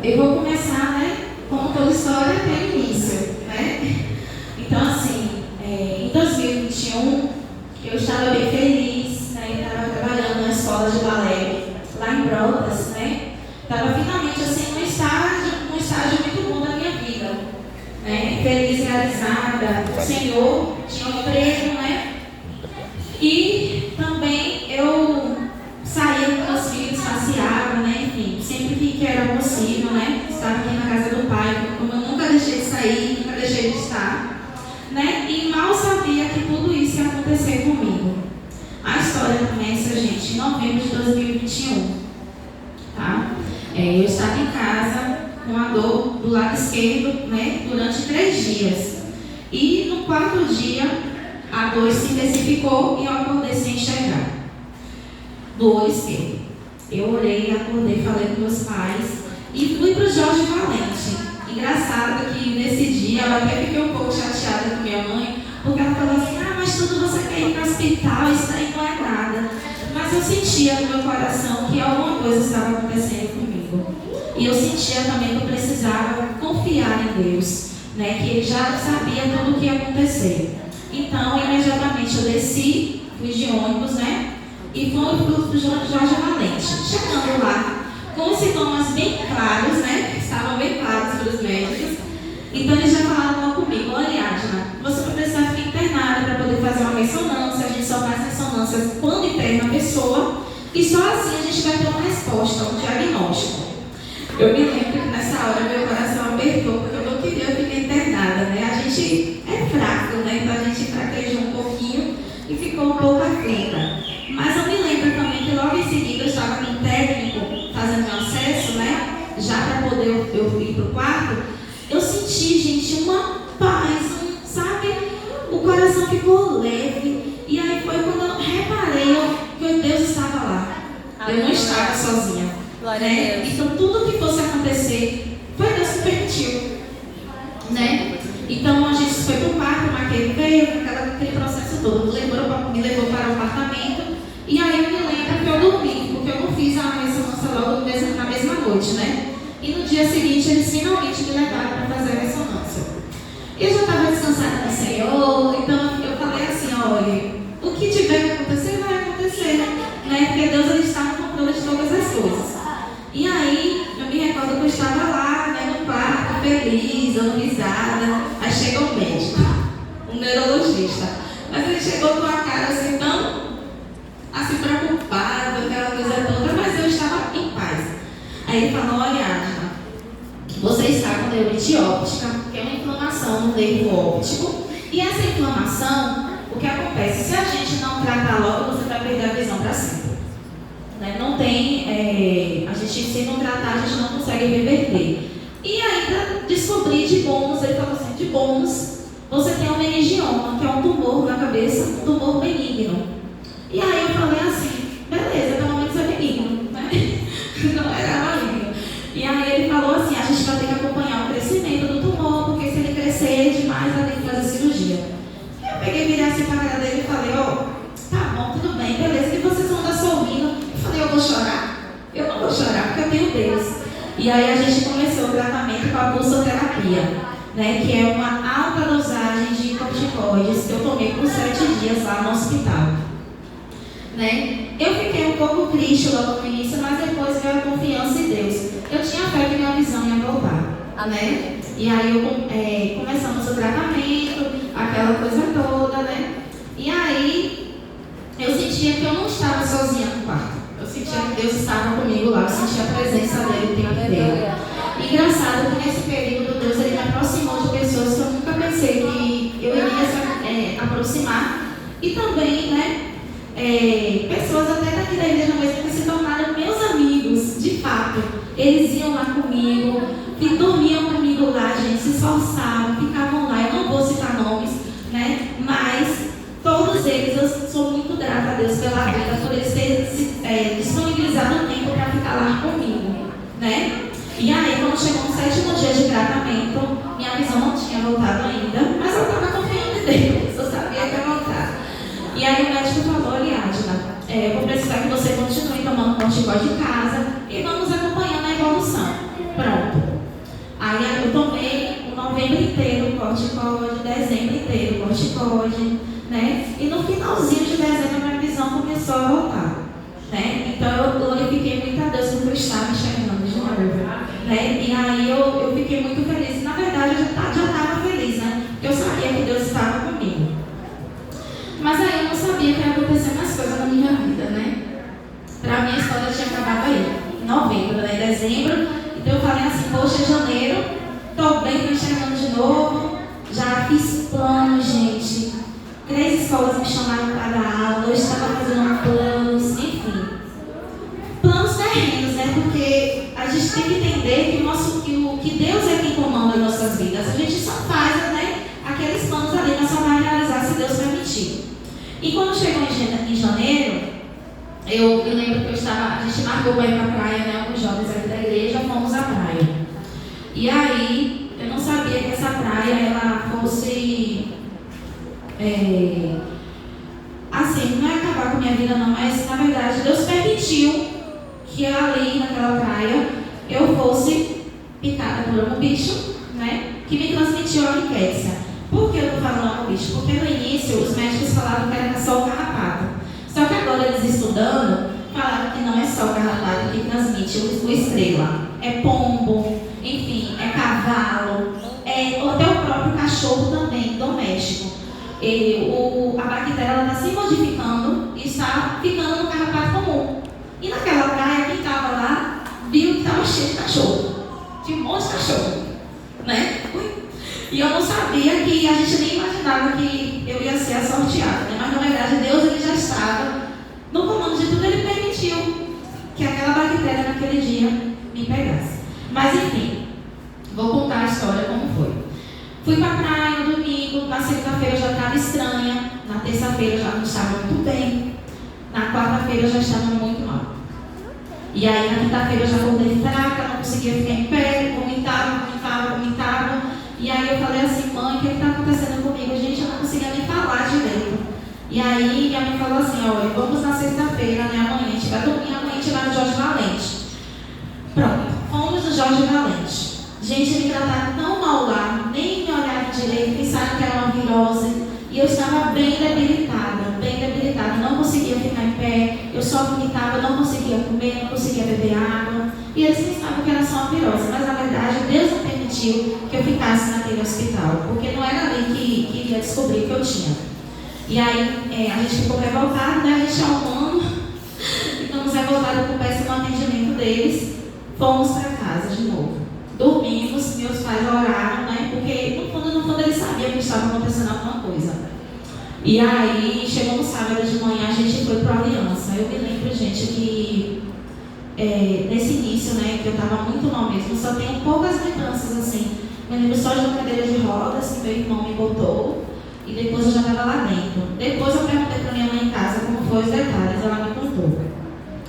Eu vou começar, né, como toda história tem início, né? Então, assim, em 2021, eu estava bem feliz, né? Eu estava trabalhando na escola de balé, lá em Brotas, né? Estava finalmente, assim, num estágio muito bom da minha vida, né? Feliz, realizada, o Senhor tinha um emprego, né? E também eu saía com meus filhos, passeava, né? Enfim, sempre que era possível, né? Estava aqui na casa do pai, como eu nunca deixei de sair, nunca deixei de estar, né? E mal sabia que tudo isso ia acontecer comigo. A história começa, gente, em novembro de 2021, tá? Eu estava em casa com a dor do lado esquerdo, né? Durante 3 dias. E no 4º dia, a dor se intensificou e eu acordei sem enxergar. Do olho esquerdo. Eu orei, acordei, falei com meus pais e fui para o Jorge Valente. Engraçado que nesse dia eu até fiquei um pouco chateada com minha mãe, porque ela falou assim: mas tudo você quer ir para o hospital, isso aí não é nada. Mas eu sentia no meu coração que alguma coisa estava acontecendo comigo. E eu sentia também que eu precisava confiar em Deus, né? Que Ele já sabia tudo o que ia acontecer. Então, imediatamente eu desci, fui de ônibus, né? E fui para o Jorge Valente. Chegando lá, com os sintomas bem claros, né? Estavam bem claros para os médicos. Então, eles já falaram comigo: olha, Ariadna, você vai precisar ficar internada para poder fazer uma ressonância. A gente só faz ressonâncias quando interna a pessoa. E só assim a gente vai ter uma resposta, um diagnóstico. Eu me lembro que nessa hora meu coração apertou, porque eu não queria ficar internada, né? A gente é fraco, né? Então a gente fraquejou um pouquinho e ficou um pouco aflita. Mas eu me lembro também que logo em seguida eu estava com um técnico fazendo um acesso, né? Já para poder eu ir para o quarto. Eu senti, gente, uma paz, sabe? O coração ficou leve. E aí foi quando eu reparei que Deus estava lá. Eu não estava sozinha. Né? Então tudo que fosse acontecer foi Deus que permitiu, né? Então a gente foi para o quarto, marquei, veio aquele processo todo, me levou para o apartamento. E aí eu me lembro que eu dormi, porque eu não fiz a ressonância logo na mesma noite, né? E no dia seguinte eles finalmente me levaram para fazer a ressonância. Eu já estava descansada no Senhor, então eu falei assim: olha, o que tiver que acontecer, vai acontecer, né? Porque Deus ele está no controle de todas as coisas. E aí, eu me recordo que eu estava lá, né, no quarto, feliz, dando risada. Aí chega um médico, um neurologista. Mas ele chegou com a cara assim, tão assim, preocupado, aquela coisa toda, mas eu estava em paz. Aí ele falou: olha, Ariadna, você está com neurite óptica, que é uma inflamação no nervo óptico. E essa inflamação, o que acontece? Se a gente não tratar logo, você vai perder a visão para sempre. Não tem, a gente, se não tratar, a gente não consegue reverter. E ainda descobri de bônus, ele falou assim: de bônus, você tem um meningioma, que é um tumor na cabeça, um tumor benigno. E aí eu falei assim: beleza, pelo menos é benigno, né? Não era maligno. E aí ele falou assim: a gente vai ter que acompanhar o crescimento do tumor, porque se ele crescer demais, vai ter que fazer cirurgia. E eu peguei, virei assim para a cara dele e falei: tá bom, tudo bem, beleza, e vocês vão dar sorrindo. Eu vou chorar? Eu não vou chorar, porque eu tenho Deus. E aí a gente começou o tratamento com a pulsoterapia, né, que é uma alta dosagem de corticoides que eu tomei por 7 dias lá no hospital. Né? Eu fiquei um pouco triste logo no início, mas depois veio a confiança em Deus. Eu tinha fé que minha visão ia voltar. Né? E aí começamos o tratamento, aquela coisa toda, né? E aí eu sentia que eu não estava sozinha no quarto. Eu sentia que Deus estava comigo lá, eu sentia a presença dele o tempo inteiro. E engraçado que nesse período Deus ele me aproximou de pessoas que eu nunca pensei que eu iria aproximar. E também, né, pessoas até daqui da igreja mesmo que se tornaram meus amigos, de fato. Eles iam lá comigo, dormiam comigo lá, gente, se esforçavam, ficavam lá. Eu não vou citar nomes, né, mas todos eles, eu sou muito grata a Deus pela vida, por eles terem disponibilizado o tempo para ficar lá comigo, né? E aí, quando chegou no 7º dia de tratamento, minha visão não tinha voltado ainda, mas eu estava confiando em Deus, eu sabia que ia voltar. E aí o médico falou: Ariadna, eu vou precisar que você continue tomando corticóide de casa e vamos acompanhando a evolução. inteiro corte-code, dezembro inteiro corte-code, né? E no finalzinho de dezembro a minha visão começou a voltar, né? Então eu glorifiquei muito a Deus porque eu estava enxergando de novo, né? E aí eu fiquei muito feliz. Na verdade eu já estava feliz, né? Porque eu sabia que Deus estava comigo. Mas aí eu não sabia que ia acontecer mais coisas na minha vida, né? Para mim a história tinha acabado aí, em novembro, né? Em dezembro. Então eu falei assim, poxa, janeiro, estou bem, estou enxergando de novo. Já fiz planos, gente. 3 escolas me chamaram para dar aula, eu estava fazendo planos, enfim. Planos terrenos, né? Porque a gente tem que entender que Deus é quem comanda as nossas vidas. A gente só faz, né, aqueles planos ali, mas só vai realizar se Deus permitir. E quando chegou em janeiro, eu lembro que a gente marcou para ir para a praia, né? Alguns jovens aqui da igreja, fomos à praia. E aí, eu não sabia que essa praia, ela fosse... assim, não é acabar com a minha vida não, mas na verdade Deus permitiu que ali naquela praia eu fosse picada por um bicho, né, que me transmitiu a riqueza. Por que eu estou falando do bicho? Porque no início os médicos falavam que era só o carrapato. Só que agora eles estudando, falaram que não é só o carrapato que transmite o estrela. É pombo, enfim, é cavalo, até o próprio cachorro também, doméstico. A bactéria está se modificando e está ficando no carrapato comum. E naquela praia, quem estava lá, viu que estava cheio de cachorro. Tinha um monte de cachorro, né? E eu não sabia que a gente nem imaginava que eu ia ser a sorteada, né? Mas na verdade Deus ele já estava no comando de tudo, ele permitiu que aquela bactéria naquele dia me pegasse. Mas enfim, vou contar a história como foi. Fui para a praia no domingo, na segunda-feira eu já estava estranha, na terça-feira eu já não estava muito bem, na quarta-feira eu já estava muito mal. E aí na quinta-feira eu já acordei fraca, não conseguia ficar em pé, vomitava. E aí eu falei assim, mãe, o que está acontecendo comigo? Gente, eu não conseguia nem falar direito. E aí minha mãe falou assim, olha, vamos na sexta-feira, né, amanhã a gente vai dormir, amanhã a gente vai no Jorge Valente. Pronto, fomos no Jorge Valente. Gente, me trataram tão mal lá, nem me olharam direito, pensaram que era uma virose. E eu estava bem debilitada, não conseguia ficar em pé, eu só vomitava, não conseguia comer, não conseguia beber água. E eles pensavam que era só uma virose, mas na verdade Deus não permitiu que eu ficasse naquele hospital, porque não era ali que iria descobrir que eu tinha. E aí a gente ficou revoltado, né? A gente arrumando, ficamos revoltados com o péssimo atendimento deles, fomos para casa de novo. Dormimos, meus pais oraram, né? Porque no fundo eles sabiam que estava acontecendo alguma coisa. E aí, chegou no sábado de manhã, a gente foi para a Aliança. Eu me lembro, gente, que nesse início, né, que eu estava muito mal mesmo, só tenho poucas lembranças assim. Me lembro só de uma cadeira de rodas que meu irmão me botou e depois eu já estava lá dentro. Depois eu perguntei para minha mãe em casa como foi os detalhes, ela me contou.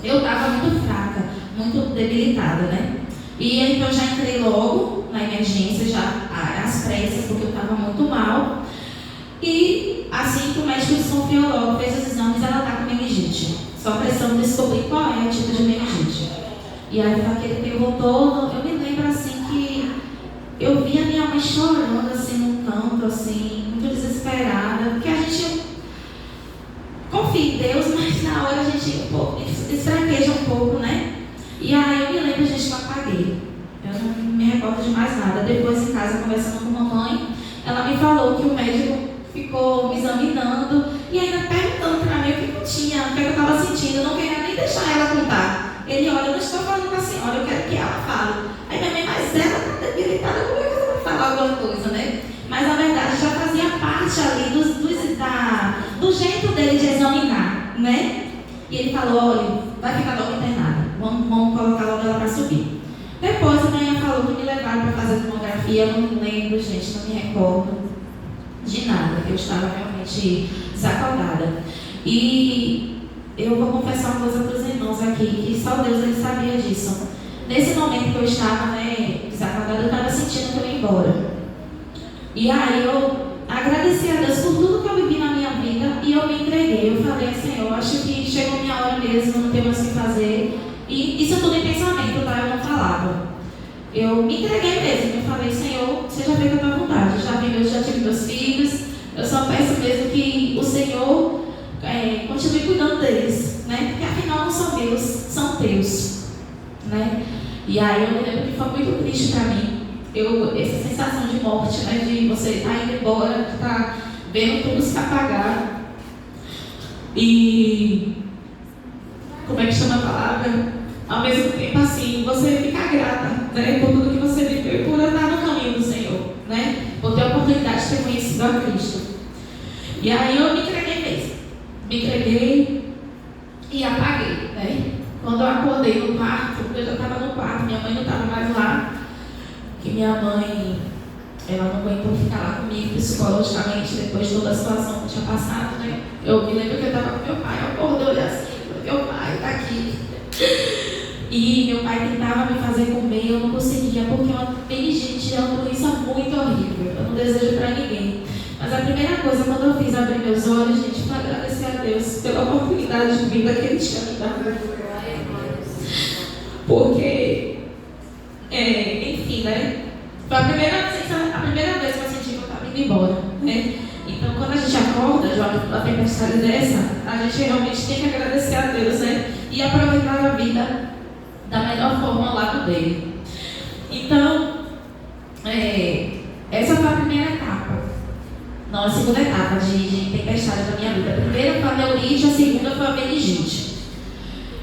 Eu estava muito fraca, muito debilitada, né? E então eu já entrei logo na emergência, já às pressas, porque eu estava muito mal. E assim que o médico desconfiou logo, fez os exames, ela está com meningite. Só precisamos descobrir qual é o tipo de meningite. E aí aquele tempo todo, eu me lembro assim que eu vi a minha mãe chorando assim no canto, assim, muito desesperada, porque a gente confia em Deus, mas na hora a gente esfraqueja um pouco, né? E aí eu me lembro, gente, que eu apaguei. Eu não me recordo de mais nada. Depois em casa, conversando com a mamãe, ela me falou que o médico ficou me examinando e ainda perguntando para mim o que eu tinha, o que eu estava sentindo. Eu não queria nem deixar ela contar. Ele, olha, eu não estou falando com a senhora, eu quero que ela fale. Aí minha mãe, mas ela está debilitada, como é que ela vai falar alguma coisa, né? Mas na verdade já fazia parte ali do jeito dele de examinar, né? E ele falou, olha, vai ficar logo internada, vamos colocar logo ela para subir. Depois a minha falou que me levaram para fazer tomografia, eu não me lembro, gente, não me recordo de nada, que eu estava realmente desacordada. E eu vou confessar uma coisa para os irmãos aqui, que só Deus ele sabia disso. Nesse momento que eu estava, né, desacordada, eu estava sentindo que eu ia embora. E aí eu agradeci a Deus por tudo que eu vivi na minha vida e eu me entreguei. Eu falei, Senhor, acho que chegou a minha hora mesmo, não tenho mais o que fazer. E isso tudo em pensamento, tá? Eu não falava. eu me entreguei mesmo. Eu falei, Senhor, seja feita a tua vontade. Já tive meus filhos. Eu só peço mesmo que o Senhor continue cuidando deles, né? Porque afinal não são meus, são teus, né? E aí eu me lembro que foi muito triste para mim. Essa sensação de morte, né? De você estar indo embora, estar vendo tudo se apagar. E como é que chama a palavra? Ao mesmo tempo, assim, você fica grata, né? Por tudo que você viveu e por andar no caminho do Senhor, né? Por ter a oportunidade de ter conhecido a Cristo. E aí eu me entreguei mesmo. Me entreguei e apaguei, né? Quando eu acordei no quarto, eu já estava no quarto, minha mãe não estava mais lá. Que minha mãe, ela não aguentou ficar lá comigo psicologicamente depois de toda a situação que tinha passado, né? Eu me lembro que eu estava com meu pai, eu acordei assim, meu pai está aqui. E meu pai tentava me fazer comer, eu não conseguia, porque uma meningite é uma doença muito horrível. Eu não desejo para ninguém. Mas a primeira coisa, quando eu fiz abrir meus olhos, gente, foi agradecer a Deus pela oportunidade de vida que Ele tinha me dado. Porque, enfim, né? Foi a primeira vez que eu senti que eu estava indo embora, né? Então, quando a gente acorda de uma tempestade dessa, a gente realmente tem que agradecer a Deus, né? E aproveitar a vida da melhor forma ao lado dele. Então, essa foi a primeira etapa. Não, a segunda etapa de tempestade da minha vida. A primeira foi a neurite, a segunda foi a meningite.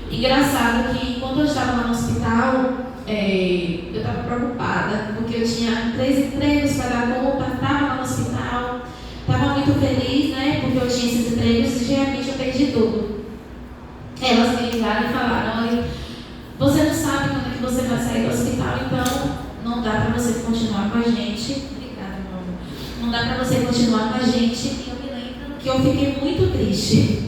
Engraçado que quando eu estava lá no hospital, eu estava preocupada, porque eu tinha 3 empregos para dar conta, estava lá no hospital, estava muito feliz, né? Porque eu tinha esses empregos e de repente eu perdi tudo. Elas me ligaram e falaram, olha, você não sabe quando é que você vai sair do hospital, então não dá para você continuar com a gente. Obrigada, meu amor. Não dá para você continuar com a gente. E eu me lembro que eu fiquei muito triste.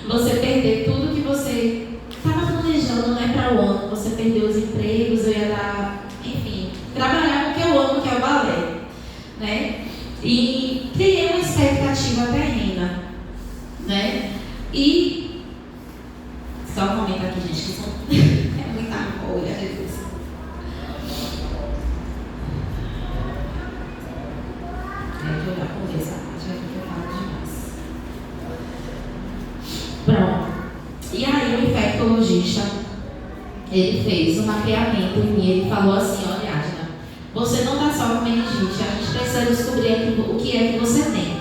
Você perder tudo que você estava planejando, né, para o ano. Você perdeu os empregos, eu ia dar, enfim, trabalhar com o que eu amo, que é o balé, né? E criei uma expectativa terrena, né? E só um momento aqui, gente, que são é muita folha, Jesus. Deixa eu já conversar, já que eu falo demais. Pronto. E aí o infectologista, ele fez um mapeamento em mim, ele falou assim, olha, Adna, você não está só com meningite, a gente precisa descobrir o que é que você tem.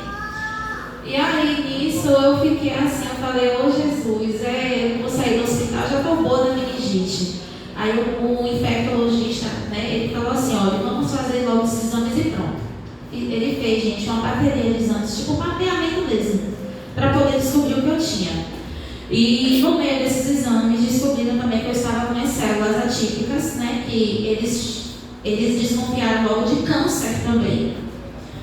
E aí nisso eu fiquei assim, eu falei, ô Jesus, eu vou sair do hospital, já estou boa da meningite. Aí o infectologista, né, ele falou assim, olha, vamos fazer logo esses exames e pronto. E ele fez, gente, uma bateria de exames, tipo um mapeamento mesmo, para poder descobrir o que eu tinha. E no meio desses exames descobriram também que eu estava com as células atípicas, né, que eles desconfiaram logo de câncer também.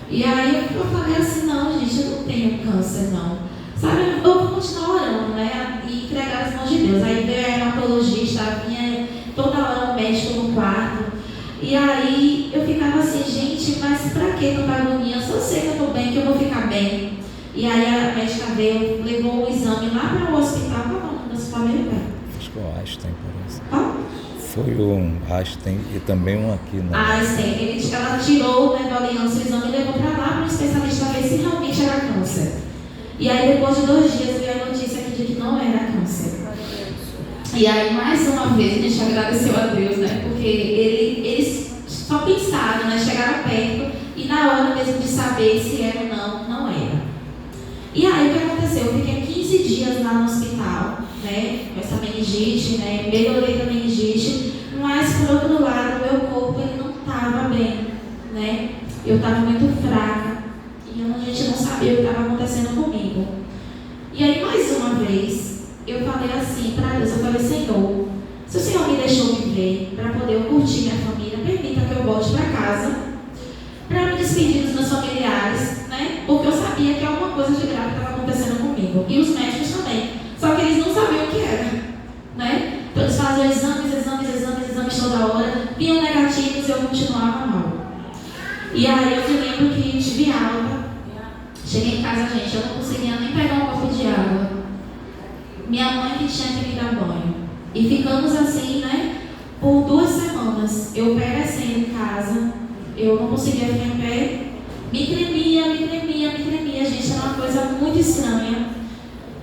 E aí eu falei assim, não, gente, eu não tenho câncer, não. Sabe, eu vou continuar orando, né, e entregar as mãos de Deus. Aí veio a hematologista, vinha toda hora um médico no quarto. E aí eu ficava assim, gente, mas pra que tanta agonia? Se eu sei que eu estou bem, que eu vou ficar bem. E aí a médica veio, levou o exame lá para o hospital. Qual é o nome do hospital mesmo? Acho que é o Einstein, parece. Qual? Foi um Einstein e também um aqui, né? Einstein. Ela tirou, né, do aliança o exame e levou para lá para o especialista ver se realmente era câncer. E aí depois de 2 dias veio a notícia aqui de que não era câncer. E aí mais uma vez a gente agradeceu a Deus, né? Porque eles só pensaram, né? Chegaram perto e na hora mesmo de saber se era ou não, não era. E aí o que aconteceu? Eu fiquei 15 dias lá no hospital, né, com essa meningite, né, melhorei da meningite, mas por outro lado, o meu corpo ele não estava bem, né, eu estava muito fraca e a gente não sabia o que estava acontecendo comigo. E aí mais uma vez, eu falei assim para Deus, eu falei, Senhor, se o Senhor me deixou viver para poder eu curtir minha família, permita que eu volte para casa, para me despedir dos meus familiares, né? Porque eu sabia que alguma coisa de grave estava acontecendo comigo. E os médicos também. Só que eles não sabiam o que era, né? Então eles faziam exames toda hora, vinham negativos e eu continuava mal. E aí eu me lembro que tive alta. Cheguei em casa, gente, eu não conseguia nem pegar um copo de água. Minha mãe que tinha que me dar banho. E ficamos assim, né? Por 2 semanas. semanas, eu perecendo em casa, eu não conseguia ficar em pé, me tremia, gente, era uma coisa muito estranha.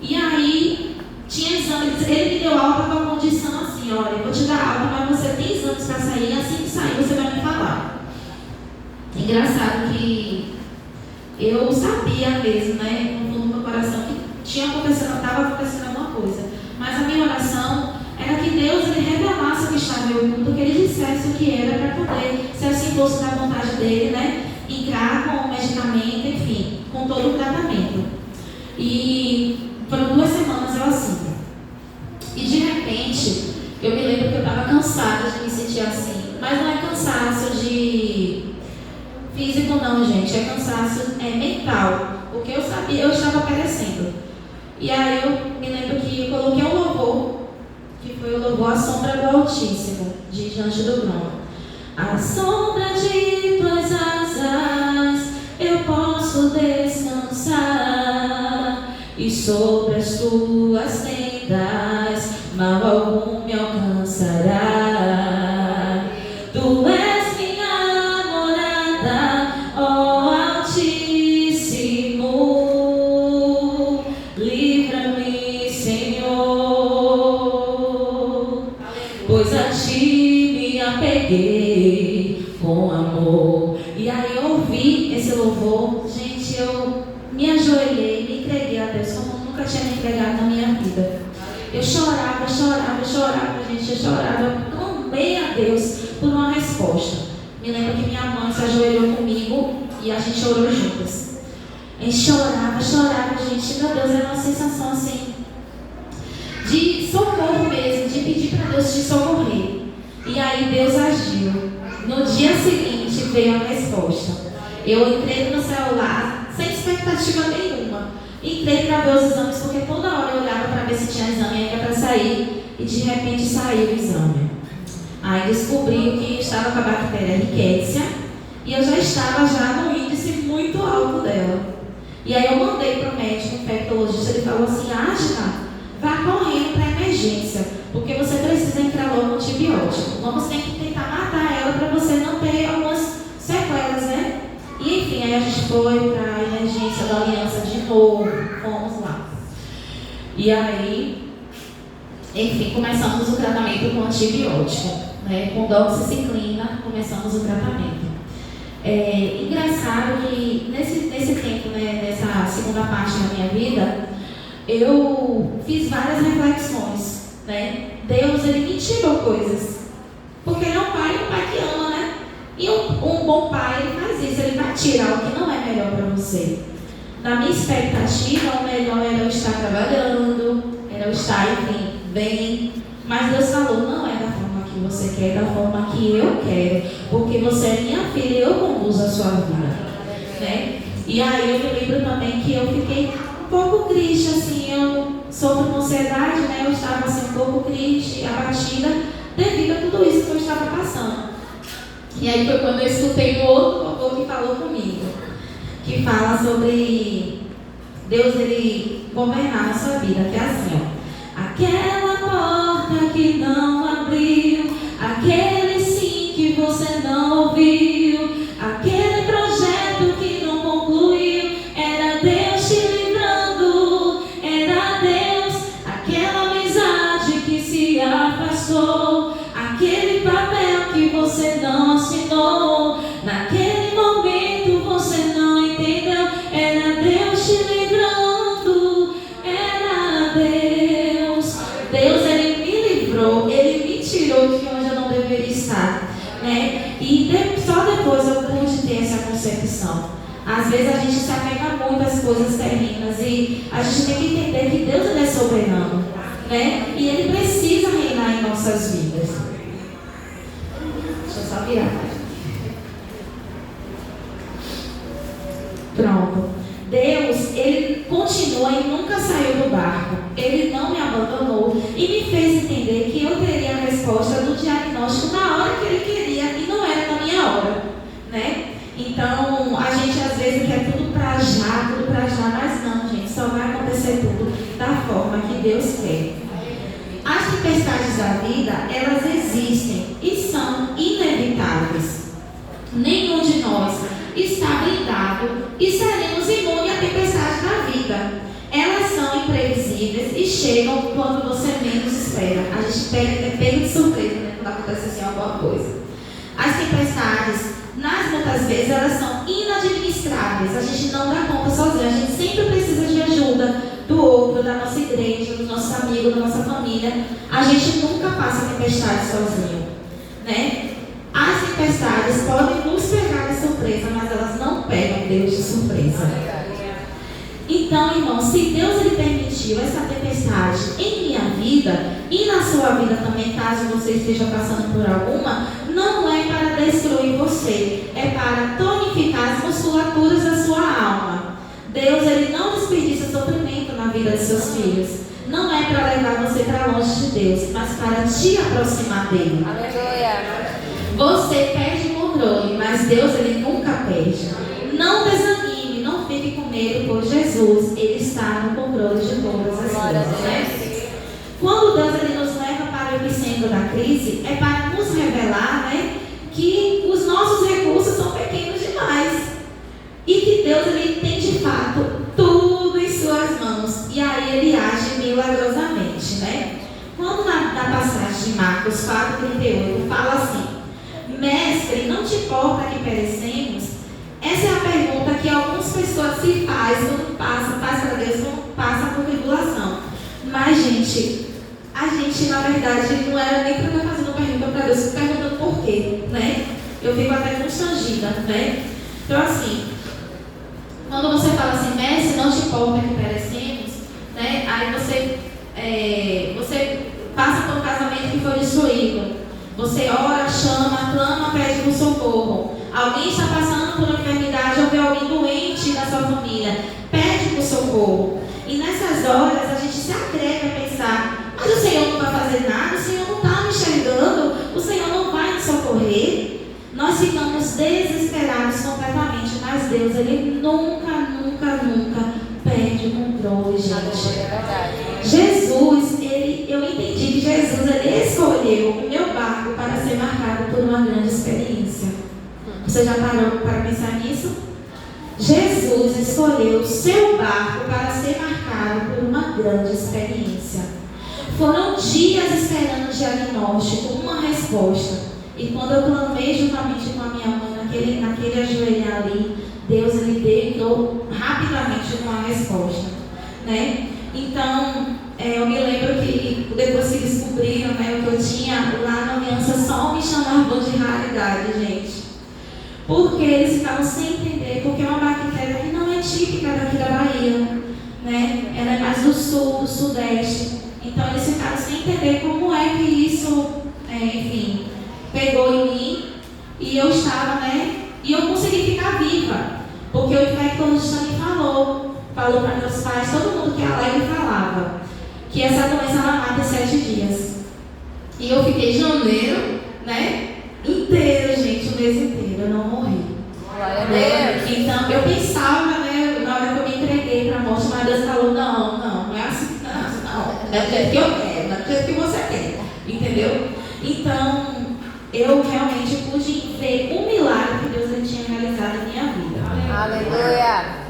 E aí, tinha exames, ele me deu alta com a condição assim, olha, eu vou te dar alta, mas você tem exames para sair, assim que sair você vai me falar. Engraçado que eu sabia mesmo, né, no fundo do meu coração, que estava acontecendo alguma coisa. Mas a minha oração era que Deus ele revelasse o que estava em oculto, que ele dissesse o que era para poder, se assim fosse da vontade dele, né, entrar com o medicamento, enfim, com todo o tratamento. E foram 2 semanas eu assim. E de repente, eu me lembro que eu estava cansada de me sentir assim. Mas não é cansaço de físico não, gente. É cansaço mental. Porque eu sabia, eu estava perecendo. E aí eu me lembro que eu coloquei um louvor, que foi o louvor A Sombra do Altíssimo, de Diante do Trono. À sombra de tuas asas eu posso descansar, e sobre as tuas tendas mal algum me alcançará. Tu és minha morada, ó Altíssimo, livra-me, Senhor, pois a ti me apeguei com amor. E aí eu ouvi esse louvor, gente, eu me ajoelhei, me entreguei a Deus como eu nunca tinha me entregado na minha vida. Eu chorava, gente, eu chorava, eu clamei a Deus por uma resposta. Me lembro que minha mãe se ajoelhou comigo e a gente chorou juntas. A gente chorava, gente, meu Deus, era uma sensação assim, de socorro mesmo, de pedir para Deus te socorrer. E aí Deus agiu. No dia seguinte veio a resposta. Eu entrei no celular sem expectativa nenhuma. Entrei para ver os exames, porque toda hora eu olhava para ver se tinha exame ainda para sair. E de repente saiu o exame. Aí descobri que estava com a bactéria Rickettsia. E eu já estava no índice muito alto dela. E aí eu mandei para o médico infectologista. Ele falou assim: Ashna, vá correndo para a emergência, porque você precisa entrar logo no antibiótico. Vamos ter que tentar matar ela para você não ter algumas sequelas, né? E enfim, aí a gente foi para a emergência da Aliança de novo, fomos lá. E aí, enfim, começamos o tratamento com antibiótico, né? Com doxiciclina, começamos o tratamento. Engraçado que nesse tempo, né, nessa segunda parte da minha vida, eu fiz várias reflexões, né? Deus, ele me tirou coisas, porque ele é um pai que ama, né? E um bom pai, ele faz isso, ele vai tirar o que não é melhor para você. Na minha expectativa, o melhor era eu estar trabalhando, era eu estar, enfim, bem. Mas Deus falou: não é da forma que você quer, é da forma que eu quero, porque você é minha filha e eu conduzo a sua vida, né? E aí eu me lembro também que eu fiquei um pouco triste, assim, eu sofro com ansiedade, né? Eu estava assim um pouco triste, abatida, devido a tudo isso que eu estava passando. E aí foi quando eu escutei um outro louvor que falou comigo, que fala sobre Deus, ele governar a sua vida, que é assim, ó: aquela porta que não abriu, aquele sim que você não ouviu, aquele projeto que não concluiu, era Deus te livrando, era Deus, aquela amizade que se afastou, aquele papel que você não assinou, naquele momento você não entendeu, era Deus te livrando, era Deus. Deus, ele me livrou, ele me tirou de onde eu não deveria estar, né? E só depois eu pude ter essa concepção. Às vezes a gente se apega muito às coisas terrenas e a gente tem que entender que Deus, ele é soberano, né? E ele precisa reinar em nossas vidas. Deixa eu só virar. Pronto. Deus, ele continua e nunca saiu do barco. Ele não me abandonou e me fez entender que eu teria a resposta do diagnóstico na hora que ele queria e não era na minha hora, né? Então, a gente às vezes quer tudo pra já, mas não, gente, só vai acontecer tudo da forma que Deus quer. As tempestades da vida, elas existem e são e seremos imunes à tempestade da vida. Elas são imprevisíveis e chegam quando você menos espera. A gente é pego de surpresa, né, quando acontece assim alguma coisa. As tempestades, muitas vezes, elas são inadministráveis. A gente não dá conta sozinho. A gente sempre precisa de ajuda do outro, da nossa igreja, dos nossos amigos, da nossa família. A gente nunca passa tempestade sozinho, né? As tempestades podem nos pegar de surpresa, mas elas não pegam Deus de surpresa. Então, irmão, se Deus ele permitiu essa tempestade em minha vida e na sua vida também, caso você esteja passando por alguma, não é para destruir você, é para tonificar as musculaturas da sua alma. Deus ele não desperdiça sofrimento na vida de seus filhos. Não é para levar você para longe de Deus, mas para te aproximar dele. Aleluia. Você perde o controle, mas Deus ele nunca perde. Não desanime, não fique com medo, pois Jesus ele está no controle de todas as coisas, né? Quando Deus ele nos leva para o epicentro da crise, é para nos revelar, né, que os nossos recursos são pequenos demais e que Deus ele tem de fato tudo em suas mãos, e aí ele age milagrosamente, né? Quando na passagem de Marcos 4:38 fala assim: Mestre, não te importa que perecemos? Essa é a pergunta que algumas pessoas se fazem quando passa para Deus, quando passa por tribulação. Mas, gente, a gente, na verdade, não era nem para estar fazendo pergunta para Deus, perguntando por quê, né? Eu fico até constrangida, né? Então, assim, quando você fala assim, mestre, não te importa que perecemos, né? Aí você passa por um casamento que foi destruído. Você ora, chama, clama, pede por socorro. Alguém está passando por uma enfermidade ou vê alguém doente na sua família, pede por socorro. E nessas horas a gente se atreve a pensar: mas o Senhor não vai fazer nada, o Senhor não está me enxergando, o Senhor não vai me socorrer. Nós ficamos desesperados completamente, mas Deus, ele nunca, nunca, nunca perde o controle, gente. Jesus, eu entendi que Jesus, ele escolheu o meu barco para ser marcado por uma grande experiência. Você já parou para pensar nisso? Jesus escolheu o seu barco para ser marcado por uma grande experiência. Foram dias esperando um diagnóstico, uma resposta. E quando eu clamei juntamente com a minha mãe, naquele ajoelhar ali, Deus ele deu rapidamente uma resposta, né? Então, eu me lembro que depois que descobriram, né, o que eu tinha lá na aliança, só me chamavam de raridade, gente. Porque eles ficavam sem entender, porque é uma bactéria que não é típica daqui da Bahia, né? Ela é mais do sul, do sudeste. Então eles ficaram sem entender como é que isso, enfim, pegou em mim e eu estava, né? E eu consegui ficar viva, porque o infectologista me falou para meus pais, todo mundo que é alegre falava, que essa doença ela mata em 7 dias. E eu fiquei janeiro, né? Inteiro, gente, o mês inteiro, eu não morri. Glória a Deus. Então eu pensava, né, na hora que eu me entreguei para a morte, mas Deus falou: não é assim, não é do jeito que eu quero, não é do jeito que você quer, entendeu? Então eu realmente pude ver o milagre que Deus ele tinha realizado na minha vida. Aleluia.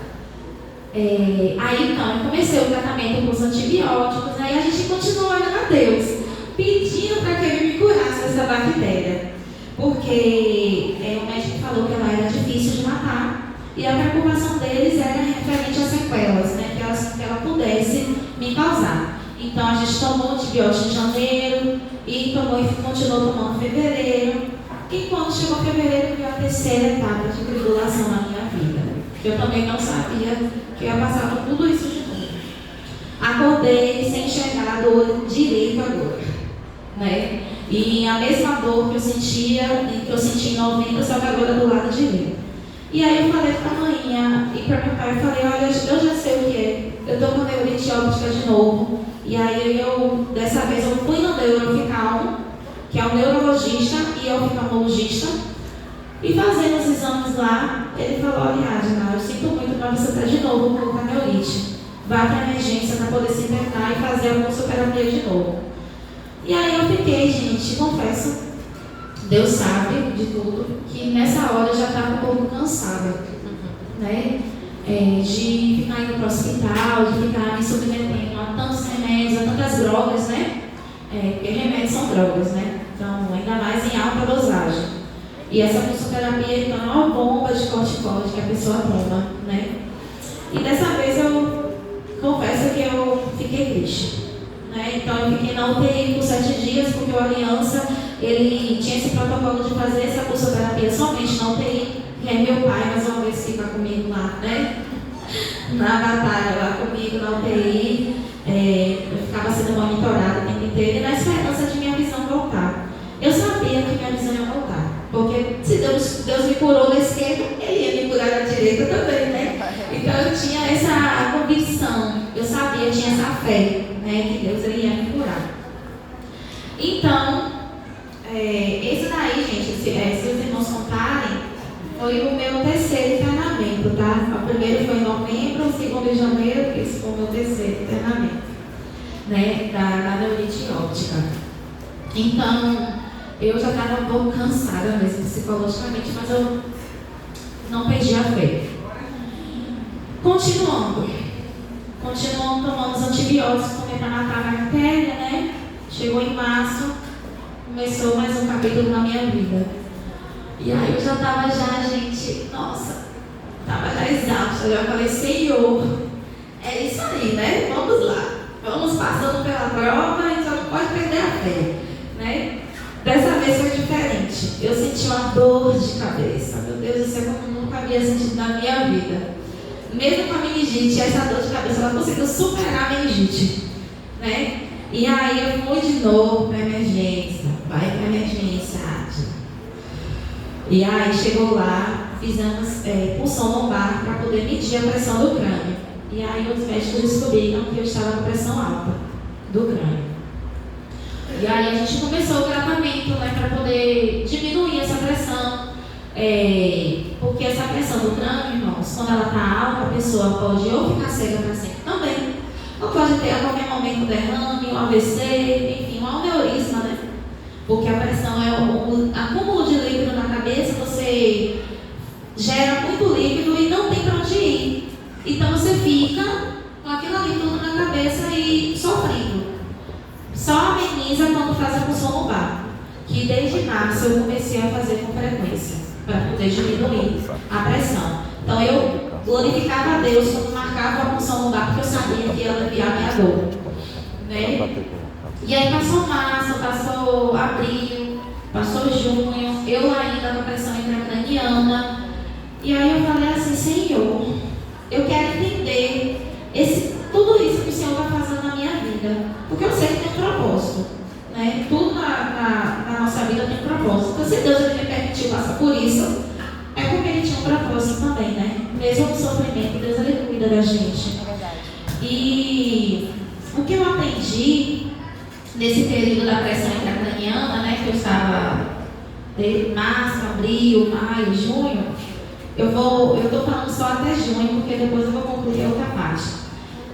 Aí então eu comecei o tratamento com os antibióticos, aí a gente continuou orando a Deus, pedindo para que ele me curasse dessa bactéria, porque o médico falou que ela era difícil de matar e a preocupação deles era referente às sequelas, né, que ela pudesse me causar. Então a gente tomou antibiótico em janeiro e continuou tomando em fevereiro, e quando chegou fevereiro veio a terceira etapa de tribulação na minha vida. Eu também não sabia que eu ia passar por tudo isso de novo. Acordei sem enxergar a dor direito agora, né? E a mesma dor que eu sentia, que eu senti em 90, só que agora do lado direito. E aí eu falei para a mãe e para meu pai, eu falei: olha, eu já sei o que é, eu estou com neurite óptica de novo. E aí dessa vez eu fui no neuroftalmo, que é o neurologista e oftalmologista, e fazendo os exames lá, ele falou: olha, Adna, eu sinto muito, mas você está de novo com a neurite. Vá para a emergência para poder se internar e fazer a consultoterapia de novo. E aí eu fiquei, gente, confesso, Deus sabe de tudo, que nessa hora eu já estava um pouco cansada, né? de ficar indo para o hospital, de ficar me submetendo a tantos remédios, a tantas drogas, né? Porque remédios são drogas, né? Então, ainda mais em alta dosagem. E essa pulsoterapia, então, é uma bomba de corticóide que a pessoa toma, né? E dessa vez eu confesso que eu fiquei triste, né? Então, eu fiquei na UTI por 7 dias, porque o Aliança, ele tinha esse protocolo de fazer essa pulsoterapia somente na UTI. E aí meu pai, mais uma vez, fica comigo lá, né? Na batalha, lá comigo, na UTI. Eu ficava sendo monitorada o tempo inteiro e na esperança de minha visão voltar. Eu sabia que minha visão ia voltar, porque se Deus me curou da esquerda, Ele ia me curar da direita também, né? Então eu tinha essa convicção, eu sabia, eu tinha essa fé, né, que Deus ia me curar. Então, esse daí, gente, se os irmãos contarem, foi o meu terceiro internamento, tá? O primeiro foi em novembro, o segundo em janeiro, esse foi o meu terceiro internamento, né? Da neurite óptica. Então, eu já estava um pouco cansada mesmo psicologicamente, mas eu não perdi a fé. Continuando tomando os antibióticos também para matar a bactéria, né? Chegou em março, começou mais um capítulo na minha vida. E aí eu já estava gente, nossa, estava já exausta. Eu já falei, Senhor, é isso aí, né? Vamos lá. Vamos passando pela prova, a gente só não pode perder a fé, né? Dessa vez foi diferente. Eu senti uma dor de cabeça. Meu Deus do céu, como eu nunca havia sentido na minha vida. Mesmo com a meningite, essa dor de cabeça, ela conseguiu superar a meningite, né? E aí eu fui de novo para emergência. Vai para emergência. E aí chegou lá, fizemos punção lombar para poder medir a pressão do crânio. E aí os médicos descobriram que eu estava com pressão alta do crânio. E aí a gente começou o tratamento, né, para poder diminuir essa pressão. Porque essa pressão do crânio, irmãos, quando ela está alta, a pessoa pode ou ficar cega para sempre também, ou pode ter a qualquer momento um derrame, um AVC, enfim, um aneurisma, né? Porque a pressão é o acúmulo de líquido na cabeça, você gera muito líquido e não tem para onde ir. Então você fica com aquilo ali tudo na cabeça e sofrendo. Só ameniza quando faz a punção lombar, que desde março eu comecei a fazer com frequência, para poder diminuir a pressão. Então eu glorificava a Deus quando marcava a punção lombar, porque eu sabia que ia aliviar a minha dor, né? E aí passou março, passou abril, passou junho, eu ainda com a pressão intracraniana. E aí eu falei assim, Senhor, eu quero entender tudo isso que o Senhor está fazendo na minha vida. Porque eu sei que tem um propósito, né? Tudo na nossa vida tem um propósito. Então se Deus me permitiu passar por isso, é porque Ele tinha um propósito também, né? Mesmo no sofrimento, Deus Ele cuida da gente. É verdade. E o que eu aprendi nesse período da pressão intracraniana, né, que eu estava de março, abril, maio, junho, eu estou falando só até junho, porque depois eu vou concluir outra parte.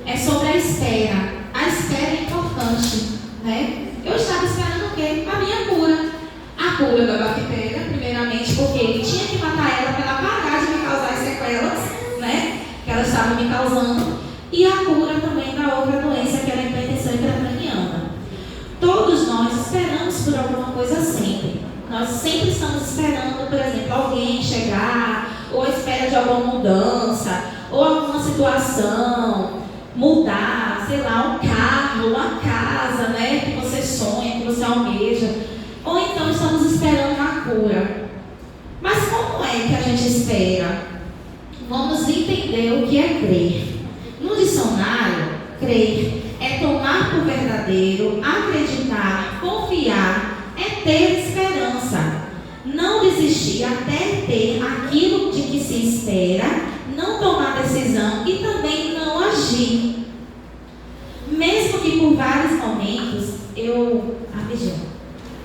É sobre a espera. A espera é importante, né? Eu estava esperando o quê? A minha cura. A cura da bactéria, primeiramente, porque ele tinha que matar ela para ela parar de me causar as sequelas, né, que ela estava me causando. E a cura também da outra doença, que era a hipertensão intracraniana. Todos nós esperamos por alguma coisa sempre. Nós sempre estamos esperando, por exemplo, alguém chegar, ou espera de alguma mudança, ou alguma situação, mudar, sei lá, um carro, uma casa, né, que você sonha, que você almeja. Ou então estamos esperando a cura. Mas como é que a gente espera? Vamos entender o que é crer. No dicionário, crer é tomar por verdadeiro, acreditar, confiar, é ter esperança, não desistir até ter aquilo de que se espera, não tomar decisão e também não agir. Mesmo que por vários momentos rapidinho,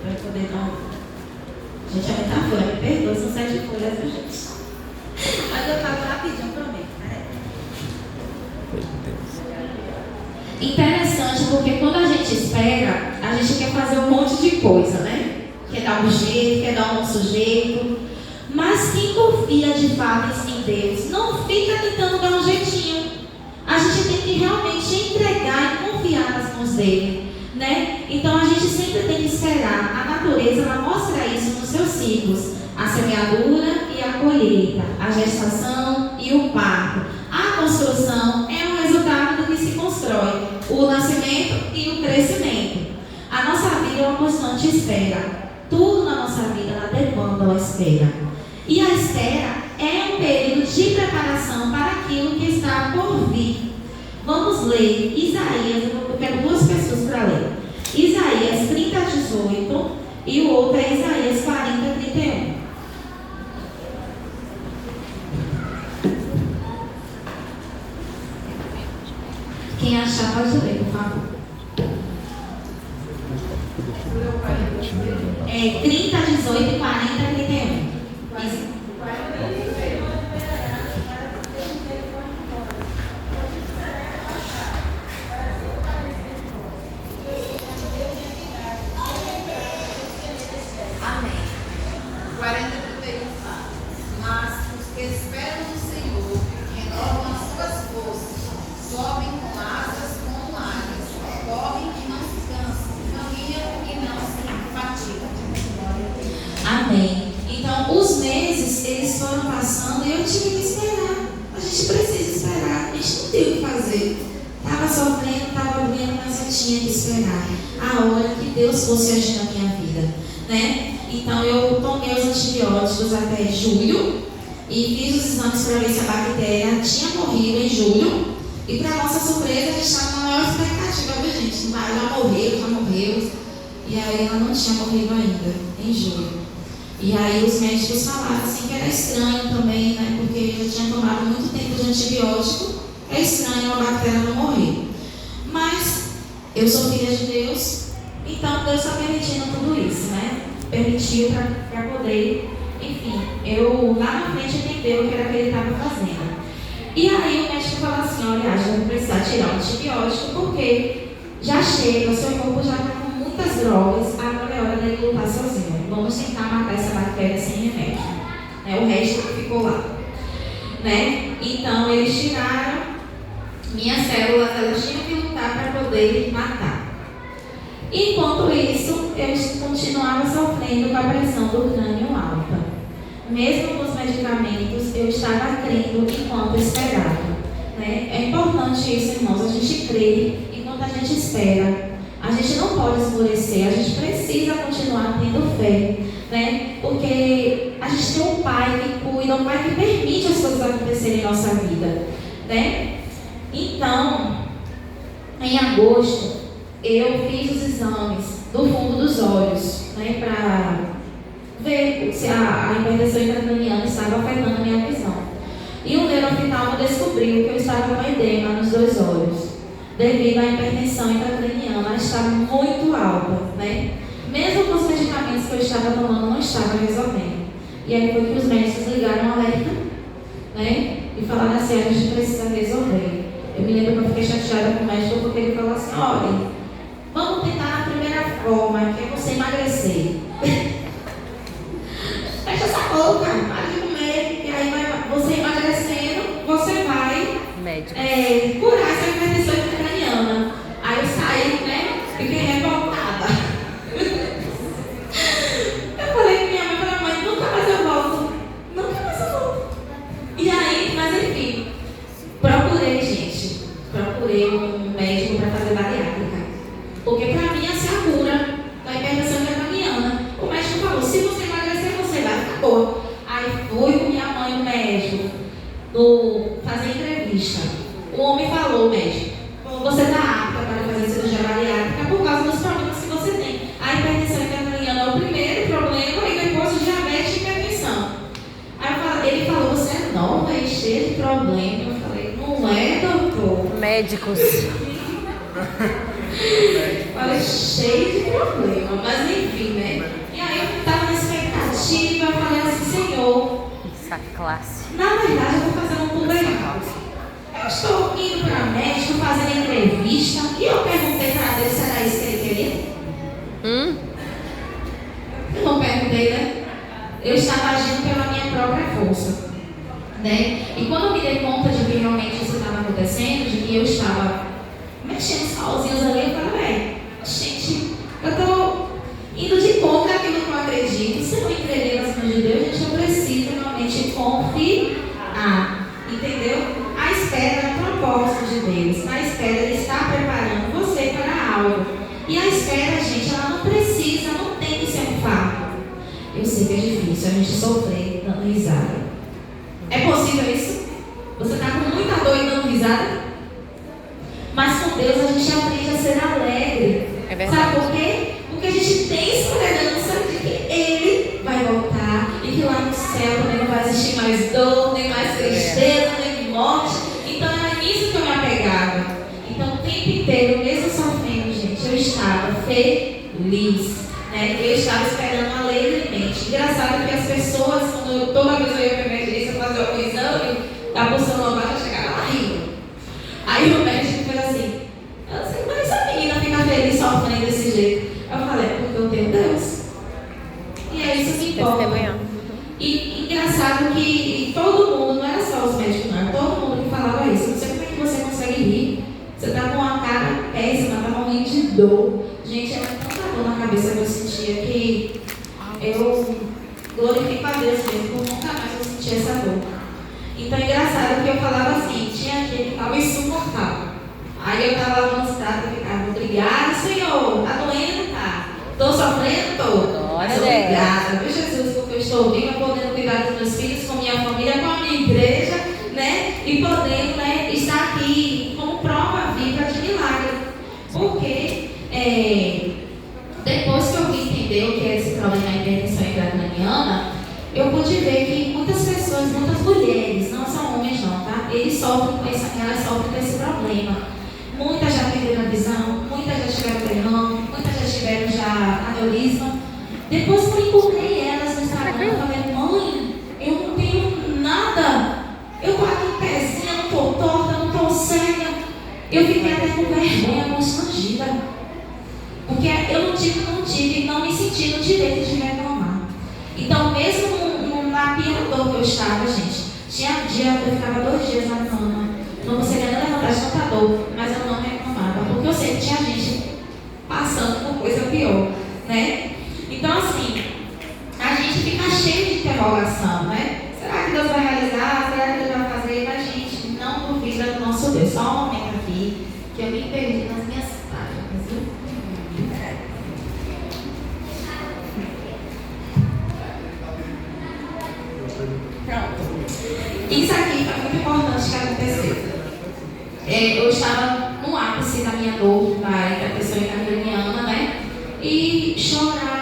vai poder dar gente, é muita folha, me perdoa, são 7 folhas, viu, gente? Mas eu falo rapidinho, prometo, né? Interessante, porque quando a gente espera, a gente quer fazer um monte de coisa, né? Quer dar um jeito, quer dar um nosso jeito. Mas quem confia de fato em em Deus. Não fica tentando dar um jeitinho. A gente tem que realmente entregar e confiar nas mãos dele, né? Então a gente sempre tem que esperar. A natureza, ela mostra isso nos seus ciclos: a semeadura e a colheita, a gestação e o parto. A construção é um resultado do que se constrói, o nascimento e o crescimento. A nossa vida é uma constante espera. Tudo na nossa vida ela demanda uma espera. E a espera é um período de preparação para aquilo que está por vir. Vamos ler Isaías, eu quero duas pessoas para ler. Isaías 30:18 e o outro é Isaías 40:31. Quem achar pode ler, por favor. 30:18 e 40:31. Amém. 40:31 fala: Mas os que esperam no Senhor renovam as suas forças, sobem com asas como águias, correm e não se cansam, caminham e não se fatigam. Amém. Então, os meses, eles foram passando e eu tive que esperar. A gente precisa esperar. A gente não tem o que fazer. Estava sofrendo, estava doendo, mas eu tinha que esperar a hora que Deus fosse agir na minha vida, né? Então, eu tomei os antibióticos até julho e fiz os exames para ver se a bactéria tinha morrido em julho. E, para nossa surpresa, a gente estava na maior expectativa, viu, gente? Já morreu. E aí, ela não tinha morrido ainda, em julho. E aí os médicos falaram assim que era estranho também, né? Porque eu tinha tomado muito tempo de antibiótico. É estranho a bactéria não morrer. Mas eu sou filha de Deus, então Deus está permitindo tudo isso, né? Permitiu para poder, enfim, eu lá na frente entender o que era que ele estava fazendo. E aí o médico falou assim: olha, já vou precisar tirar o antibiótico porque já chega, o seu corpo já está com muitas drogas, agora é hora dele lutar sozinho. Vamos tentar matar essa bactéria sem remédio, né? O resto ficou lá, né? Então eles tiraram minhas células, elas tinham que lutar para poder matar. Enquanto isso, eu continuava sofrendo com a pressão do crânio alta. Mesmo com os medicamentos, eu estava crendo enquanto esperava, né? É importante isso, irmãos, a gente crer enquanto a gente espera. A gente não pode esmorecer, a gente precisa continuar tendo fé, né? Porque a gente tem um Pai que cuida, um Pai que permite as coisas acontecerem em nossa vida, né? Então, em agosto, eu fiz os exames do fundo dos olhos, né? Para ver se a hipertensão intracraniana estava afetando a minha visão. E o neuroftalmo descobriu que eu estava com edema nos dois olhos, devido à hipertensão intracraniana, ela estava muito alta, né? Mesmo com os medicamentos que eu estava tomando, não estava resolvendo. E aí foi que os médicos ligaram o alerta, né? E falaram assim: a gente precisa resolver. Eu me lembro que eu fiquei chateada com o médico porque ele falou assim: olha, vamos tentar a primeira forma, que é você emagrecer. Fecha essa boca, para de comer, e aí você emagrecendo, você vai curar essa hipertensão intracraniana. Aí eu saí, né? Fiquei revoltada. Eu falei com minha mãe, nunca mais eu volto. Nunca mais eu volto. E aí, mas enfim, procurei um médico para fazer bariátrica. Porque para mim essa é a cura da hipertensão intracraniana. O médico falou: se você emagrecer, você vai ficar boa. Aí fui com minha mãe no médico, fazer entrevista. O homem falou: médico, você está apta para fazer cirurgia bariátrica por causa dos problemas que você tem. A hipertensão intracraniana é o primeiro problema e depois o diabetes e hipertensão. Aí ele falou: você é nova e cheia de problema. Eu falei: não é, doutor? Médicos. Falei: cheio de problema, mas enfim, né? E aí eu estava na expectativa, eu falei assim: Senhor, Essa classe. na verdade eu estou fazendo tudo errado. Eu estou indo para médico, fazendo entrevista, e eu perguntei para Deus se era isso que ele queria. Eu não perguntei, né? Eu estava agindo pela minha própria força. né? E quando eu me dei conta de que realmente isso estava acontecendo, de que eu estava mexendo os pauzinhos ali, eu falei, gente, eu estou indo de conta aquilo que eu acredito. Se eu não entender nas mãos de Deus, gente, eu preciso realmente confiar, entendeu? A espera é o propósito de Deus. Na espera, Ele está preparando você para algo. E a espera, gente, ela não precisa, não tem que ser um fardo. Eu sei que é difícil a gente sofrer dando risada. É possível isso? Você está com muita dor e dando risada? Mas com Deus a gente aprende a ser alegre. É verdade. Sabe por quê? Porque a gente tem esperança de que Ele vai voltar e que lá no céu também não vai existir mais dor, nem mais tristeza, nem morte. Então era nisso que eu me apegava. Então o tempo inteiro, mesmo sofrendo, gente, eu estava feliz, né? Eu estava esperando alegremente. Engraçado que as pessoas, toda vez eu ia para a emergência fazer o exame, a pulsão normal já chegava lá rindo. Aí o médico fez assim, mas essa menina fica feliz sofrendo desse jeito. Eu falei, porque eu tenho Deus. E é isso que importa. E engraçado que todo mundo, não era só os médicos, não, todo mundo que falava isso. Não sei como é que você consegue rir. Você tá com uma cara péssima, tá morrendo de dor. Gente, era tanta dor na cabeça que eu sentia que eu glorifico a Deus mesmo, porque nunca mais eu senti essa dor. Então é engraçado que eu falava assim, tinha gente que estava insuportável. Aí eu estava lavando os pratos e ficava, obrigada, Senhor, tá doendo, tá? Estou sofrendo, tô. Mas obrigada, meu Jesus, porque eu estou viva, podendo cuidar dos meus filhos, com minha família, com a minha igreja, né? E podendo, né, estar aqui como prova viva de milagre. Porque depois que eu vim entender o que é esse problema da hipertensão intracraniana, eu pude ver que muitas pessoas, muitas mulheres, não são homens não, tá? Elas sofrem com esse problema. Muitas já perderam a visão, muitas já tiveram derrame, muitas já tiveram aneurisma. Depois que eu encontrei elas no Instagram, eu falei, mãe, eu não tenho nada. Eu tô aqui em pezinha, não tô torta, não tô cega. Eu fiquei até com vergonha, constrangida. Porque eu não me senti no direito de reclamar. Então, mesmo na pior dor que eu estava, gente, tinha dia eu ficava 2 dias na cama. Não conseguia nem levantar de tanta dor, mas eu não reclamava, porque eu sei que tinha gente passando por coisa pior, né? Então, assim, a gente fica cheio de interrogação, né? Será que Deus vai realizar? Será que Deus vai fazer? Mas, gente, não duvida do nosso Deus. Só um momento aqui, que eu me perdi nas minhas páginas, viu? Pronto. Isso aqui foi muito importante que aconteceu. Eu estava no ápice da minha dor, da hipertensão intracraniana, né? E chorava.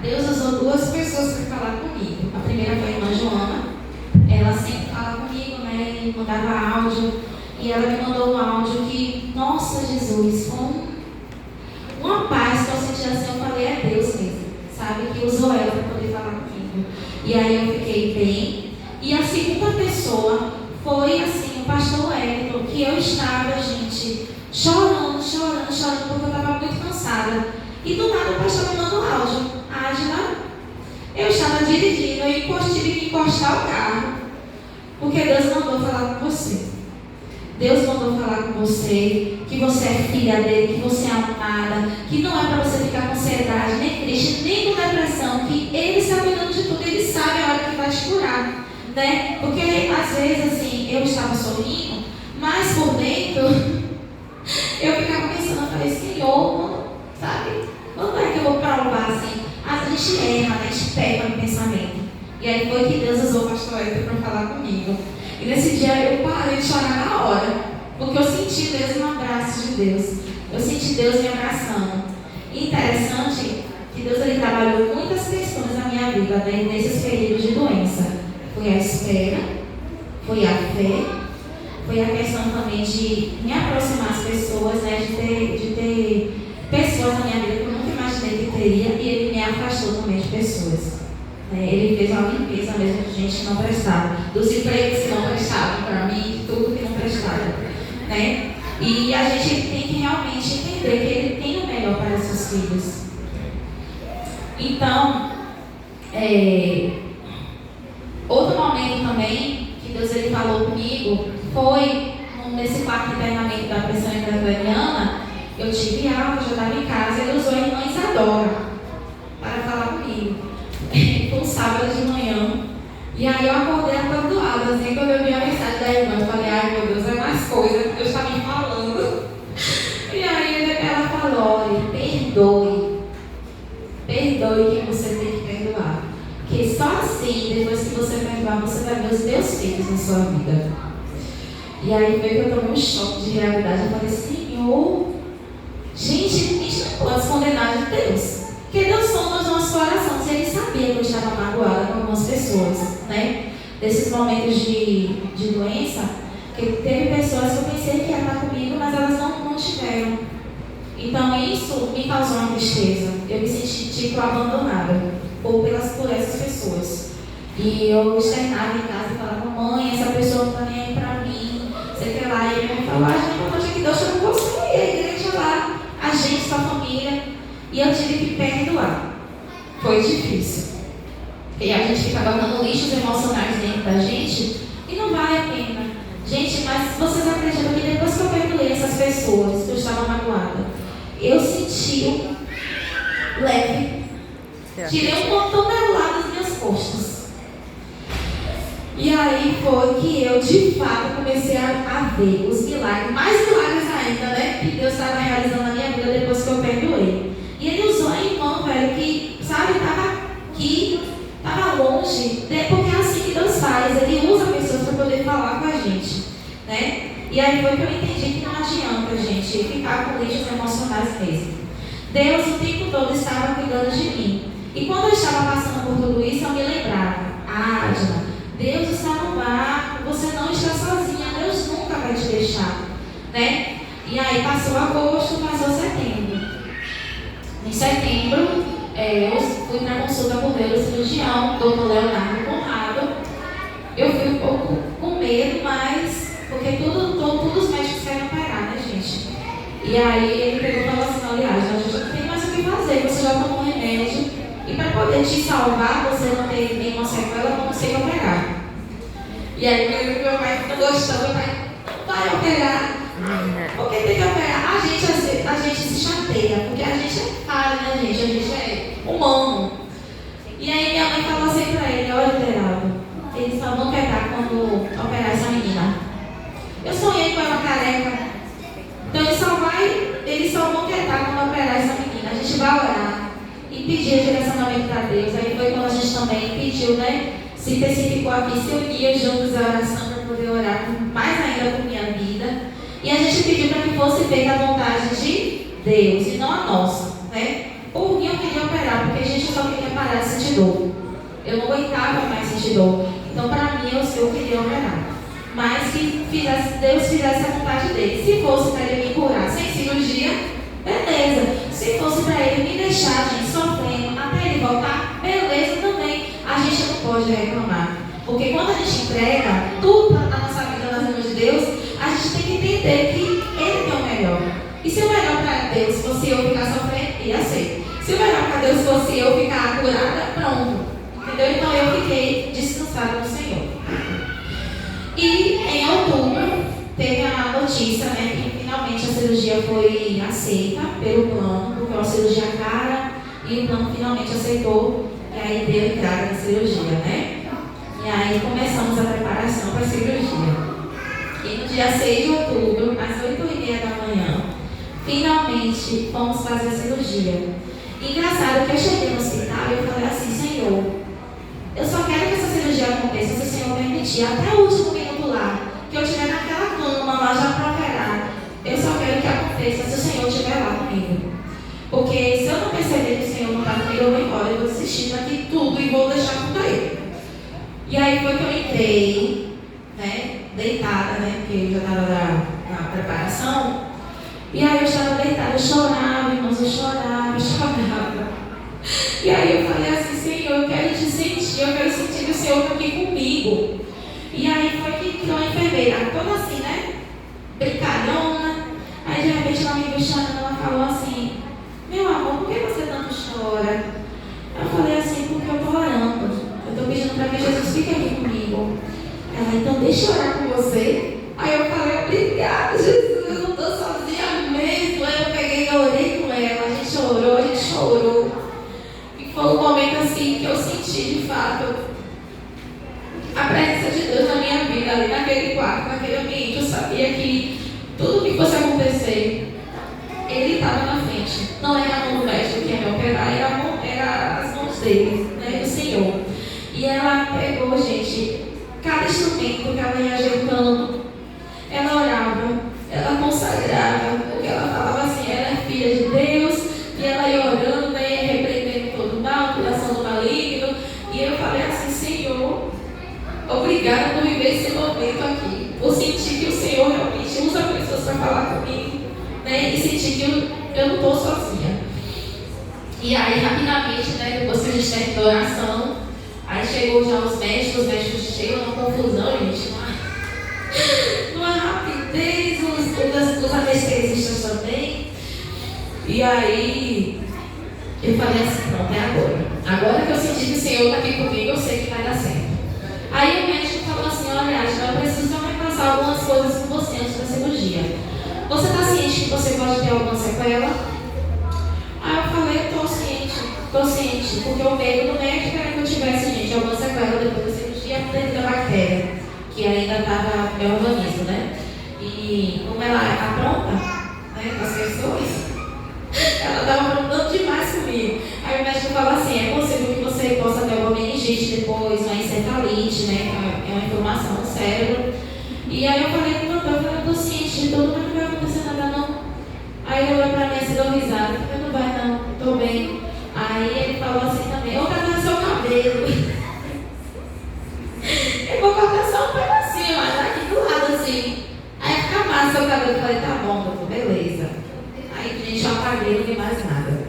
Deus usou 2 pessoas para falar comigo. A primeira foi a irmã Joana. Ela sempre fala comigo, né? E mandava áudio. E ela me mandou um áudio que, nossa Jesus, com uma paz que eu senti assim, eu falei, é Deus mesmo, sabe? Que usou ela para poder falar comigo. E aí eu fiquei bem. E a segunda pessoa foi assim, o pastor Wellington, que eu estava, gente, chorando, porque eu estava muito cansada. E do nada o pastor me mandou um áudio. Ágila, eu estava dirigindo e tive que encostar o carro, porque Deus mandou falar com você. Deus mandou falar com você, que você é filha dele, que você é amada, que não é para você ficar com ansiedade, nem triste, nem com depressão, que Ele está cuidando de tudo, Ele sabe a hora que vai te curar, né? Porque às vezes assim, eu estava sorrindo, mas por dentro, eu ficava pensando, eu falei, Senhor, sabe? Quando é que eu vou provar assim? A gente erra, a gente pega no pensamento. E aí foi que Deus usou o pastor Hélio para falar comigo. E nesse dia eu parei de chorar na hora, porque eu senti Deus no abraço de Deus. Eu senti Deus me abraçando. E interessante que Deus ele trabalhou muitas questões na minha vida, né, nesses períodos de doença. Foi a espera, foi a fé, foi a questão também de me aproximar das pessoas, né, de ter pessoas na minha vida que eu nunca imaginei que teria, e Ele me afastou também de pessoas. Ele fez uma limpeza mesmo de gente que não prestava, dos empregos que não prestavam para mim, de tudo que não prestava, né? E a gente tem que realmente entender que Ele tem o melhor para seus filhos. Então, outro momento também que Deus ele falou comigo foi nesse quarto internamento da pressão intracraniana. Eu tive alta, já estava em casa, ele usou a irmã Isadora para falar comigo. Foi um sábado de manhã. E aí eu acordei atordoada, assim, quando eu vi a mensagem da irmã, eu falei, ai meu Deus, é mais coisa que Deus está me falando. E aí ela falou, olha, perdoe quem você tem que perdoar. Porque só assim, depois que você perdoar, você vai ver os teus filhos na sua vida. E aí veio que eu tomei um choque de realidade. Eu falei, Senhor, gente, a gente não pode se condenar de Deus. Porque Deus sonda os nossos corações. E Ele sabia que eu estava magoada com algumas pessoas, né? Desses momentos de doença, que teve pessoas que eu pensei que iam estar comigo, mas elas não tiveram. Então isso me causou uma tristeza. Eu me senti tipo abandonada por essas pessoas. E eu externava em casa e falava, mãe, essa pessoa não está nem aí para mim, sei que lá. E ele me falou, a gente que Deus chamou você, e a igreja lá, a gente, sua família. E eu tive que perdoar. Foi difícil. E a gente fica botando lixos emocionais dentro da gente e não vale a pena. Gente, mas vocês acreditam que depois que eu perdoei essas pessoas que eu estava magoada, eu senti leve. Tirei uma tonelada das minhas costas. E aí foi que eu, de fato, comecei a ver os milagres, mais milagres ainda, né? Que Deus estava realizando na minha vida depois que eu perdoei. E Ele usou a irmã, velho, que, sabe, estava aqui, estava longe, porque é assim que Deus faz. Ele usa pessoas para poder falar com a gente, né? E aí foi que eu entendi que não adianta, gente, ficar com lixos emocionais mesmo. Deus o tempo todo estava cuidando de mim. E quando eu estava passando por tudo isso, eu me lembrava, Adna, Deus está no barco, você não está sozinha, Deus nunca vai te deixar, né? E aí passou agosto, passou setembro. Em setembro, eu fui para consulta com o neurocirurgião, doutor Leonardo Conrado. Eu fui um pouco com medo, mas porque todos os médicos querem operar, né, gente? E aí ele pegou e falou assim, aliás, a gente não tem mais o que fazer, você já tomou um remédio, e para poder te salvar, você não ter nenhuma sequela, não consegue operar. E aí meu pai não gostou, meu pai, vai operar. Porque tem que operar. A gente se chateia, porque a gente é falha, né, gente? A gente é humano. E aí minha mãe falou assim pra ele, olha, Geraldo, eles só vão pegar quando operar essa menina. Eu sonhei com ela careca. Então eles só vão quietar quando operar essa menina. A gente vai orar e pedir direcionamento para Deus. Aí foi quando a gente também pediu, né? Se especificou aqui, se unia juntos a oração para poder orar mais ainda por minha vida. E a gente pediu para que fosse feita a vontade de Deus e não a nossa, né? Por mim eu queria operar, porque a gente só queria parar de sentir dor. Eu não aguentava mais sentir dor. Então para mim eu queria operar. Mas que Deus fizesse a vontade dele. Se fosse para ele me curar sem cirurgia, beleza. Se fosse para ele me deixar, gente, sofrendo até ele voltar, beleza também. A gente não pode reclamar. Porque quando a gente entrega tudo na nossa vida nas mãos de Deus, a gente tem que entender que Ele tem o melhor. E se o melhor para Deus fosse eu ficar sofrendo, ia ser. Se o melhor para Deus fosse eu ficar curada, pronto. Entendeu? Então eu fiquei descansada no Senhor. E em outubro teve a notícia, né, que finalmente a cirurgia foi aceita pelo plano, porque é uma cirurgia cara e o plano finalmente aceitou, e aí deu entrada na cirurgia, né? E aí começamos a preparação para a cirurgia. E no dia 6 de outubro, às 8h30 da manhã, finalmente fomos fazer a cirurgia. Engraçado que eu cheguei no hospital e eu falei assim, Senhor, eu só quero que essa cirurgia aconteça se o Senhor permitir, até o último minuto lá, que eu estiver naquela cama lá já para operar, eu só quero que aconteça se o Senhor estiver lá comigo. Porque se eu não perceber que o Senhor não está comigo, eu vou embora, eu vou desistir daqui tudo e vou deixar tudo aí. E aí foi que eu entrei, né, deitada, né, porque eu já estava na preparação. E aí eu estava deitada, eu chorava, irmãos, eu chorava. E aí eu falei assim, Senhor, eu quero te sentir, eu quero sentir que o Senhor está aqui comigo. E aí foi que entrou a enfermeira, toda assim, né, brincalhona. Aí de repente ela me viu chorando, ela falou assim, meu amor, por que você tanto chora? Eu falei assim, porque eu estou orando. Eu estou pedindo para que Jesus fique aqui comigo. comigo. Ela, então deixa eu orar com você. Aí eu falei, obrigada, Jesus, eu não estou sozinha mesmo. Aí eu peguei e orei com ela, a gente chorou. E foi um momento assim que eu senti de fato a presença de Deus na minha vida, ali naquele quarto, naquele ambiente. Eu sabia que tudo que fosse acontecer, Ele estava na frente. Não era a mão do médico que ia me operar, era as mãos dele, né, do Senhor. E ela pegou, gente, cada instrumento que ela ia ajeitando, ela orava, ela consagrava, porque ela falava assim, ela é filha de Deus, e ela ia orando, né, ia repreendendo todo o mal, toda ação do maligno. E eu falei assim, Senhor, obrigada por viver esse momento aqui, por sentir que o Senhor realmente usa pessoas para falar comigo, né, e sentir que eu não estou sozinha. E aí, rapidamente, né, depois que a gente terminou a oração, aí chegou já os médicos chegam numa confusão, gente, numa rapidez, os anestesistas também. E aí, eu falei assim, pronto, é agora. Agora que eu senti que o Senhor está aqui comigo, eu sei que vai dar certo. Aí o médico falou assim, olha, Ashton, eu preciso também passar algumas coisas com você antes da cirurgia. Você está ciente que você pode ter alguma sequela? Aí eu falei, estou ciente, porque o medo do médico era que eu tivesse, gente, alguma sequela depois da cirurgia devido à bactéria, que ainda estava no meu organismo, né? E como ela apronta, né, com as pessoas, ela estava aprontando demais comigo. Aí o médico falou assim, é possível que você possa ter uma meningite depois, uma encefalite, né, que é uma inflamação no cérebro. E aí eu falei, eu estou ciente de tudo, mas não vai acontecer nada não. Aí ele olhou para mim assim, deu risada, eu falei, não vai não, estou bem. Aí ele falou assim também, eu vou cortar seu cabelo. Eu vou cortar só um pedacinho, mas aqui do lado assim. Aí fica massa seu cabelo. Eu falei, tá bom, doutor, beleza. Aí, gente, eu apaguei, não vi mais nada.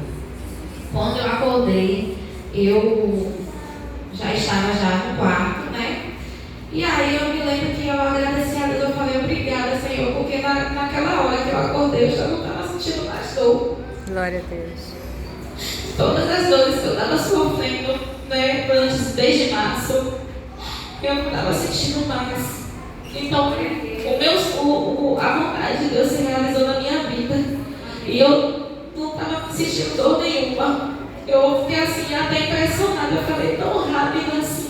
Quando eu acordei, eu já estava já no quarto, né? E aí eu me lembro que eu agradeci a Deus, eu falei, obrigada, Senhor, porque naquela hora que eu acordei, eu já não estava sentindo mais dor. Glória a Deus. Todas as dores que eu estava sofrendo, né, antes, desde março, eu não estava sentindo mais. Então, a vontade de Deus se realizou na minha vida. E eu não estava sentindo dor nenhuma. Eu fiquei assim, até impressionada. Eu falei, tão rápido assim.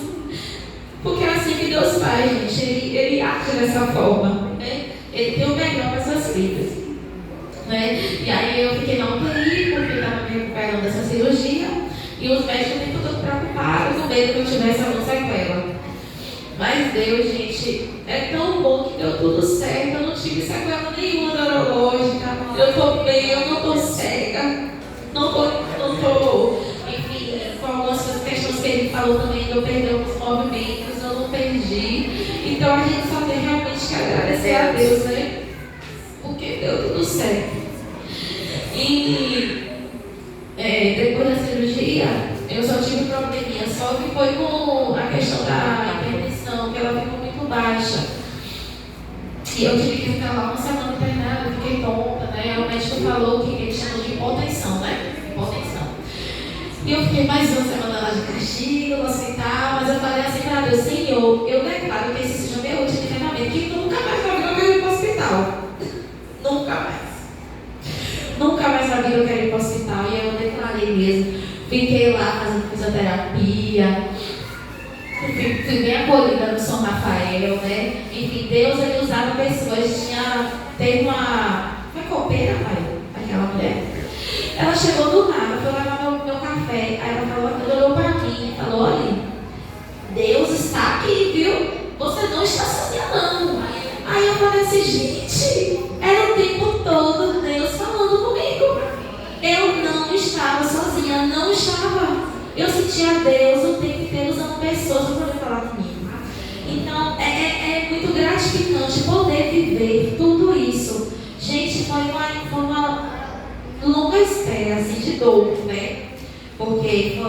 Porque é assim que Deus faz, gente. Ele age dessa forma, né? Ele tem o melhor para suas vidas, né? E aí eu fiquei na UTI, porque eu estava me recuperando dessa cirurgia. E os médicos ficam todos preocupados, com medo que eu tivesse alguma sequela. Mas Deus, gente, é tão bom que deu tudo certo. Eu não tive sequela nenhuma neurológica. Eu estou bem, eu não estou cega. Não estou, enfim, com algumas questões que ele falou também, de eu perder alguns movimentos, eu não perdi. Então a gente só tem realmente que agradecer a Deus, né? Porque deu tudo certo. E depois da cirurgia, eu só tive um probleminha, só que foi com a questão da hipertensão, que ela ficou muito baixa. E eu tive que ficar lá uma semana internada, fiquei tonta, né? O médico falou que ele chamou de hipotensão, né? Hipotensão. E eu fiquei mais uma semana lá de castigo, no hospital, mas eu falei assim para Deus, Senhor, eu declaro que esse seja o meu último internamento, que nunca mais na vida eu quero ir para o hospital. Nunca mais. Nunca mais na vida eu quero ir para o hospital. E eu declarei mesmo. Fiquei lá fazendo fisioterapia. Fui bem acolhida no São Rafael, né? Enfim, Deus, ele usava pessoas. Teve uma copeira, pai, aquela mulher. Ela chegou do nada, foi levar meu café. Aí ela falou, ela olhou para mim e falou, olha, Deus está aqui, viu? Você não está sozinha, não. Aí eu falei assim, gente, era o tempo todo Deus falando comigo. Eu não estava sozinha, não estava. Eu sentia Deus o tempo inteiro usando pessoas para poder falar comigo. Então, é muito gratificante poder viver tudo isso. Gente, foi uma longa espera, assim, de dor, né? Porque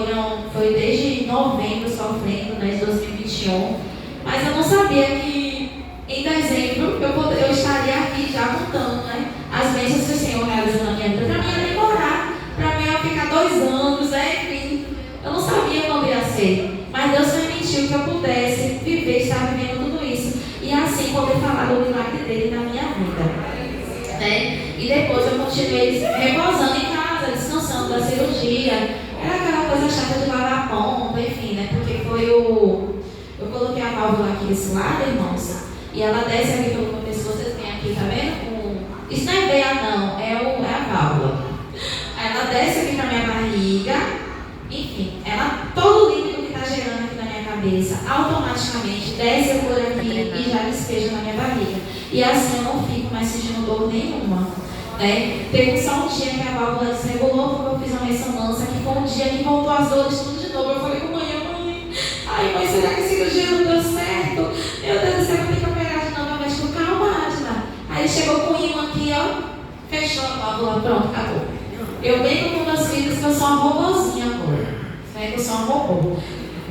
foi desde novembro sofrendo, né, de 2021. Mas eu não sabia que em dezembro eu estaria aqui já contando, né? As bênçãos que o Senhor realizou na minha vida. Para mim ia demorar, para mim ia ficar 2 anos, né? Enfim, eu não sabia quando ia ser. Mas Deus permitiu. permitiu que eu pudesse viver, estar vivendo tudo isso. E assim poder falar do milagre dele na minha vida. Né? E depois eu continuei repousando em casa, descansando da cirurgia. Era aquela coisa chata de lavar a ponta, enfim, né? Porque foi o... Eu coloquei a válvula aqui desse lado, irmãos, e ela desce aqui pelo meu pescoço, vocês têm aqui, tá vendo? Isso não é veia não, é a válvula. Ela desce aqui pra minha barriga, enfim, todo o líquido que está gerando aqui na minha cabeça, automaticamente desce por aqui e já despeja na minha barriga. E assim eu não fico mais sentindo dor nenhuma. Né? Teve só um dia que a válvula desregulou, porque eu fiz uma ressonância, que foi um dia que voltou as dores tudo de novo. Eu falei com mãe, ai mãe, será que a cirurgia não deu certo? Meu Deus do céu, eu tenho que operar de novo. O médico, calma, Adna. Aí chegou com o imã aqui, ó, fechou a válvula, pronto, acabou. Eu brinco com meus filhos que eu sou uma robozinha agora, né? Que eu sou uma robô.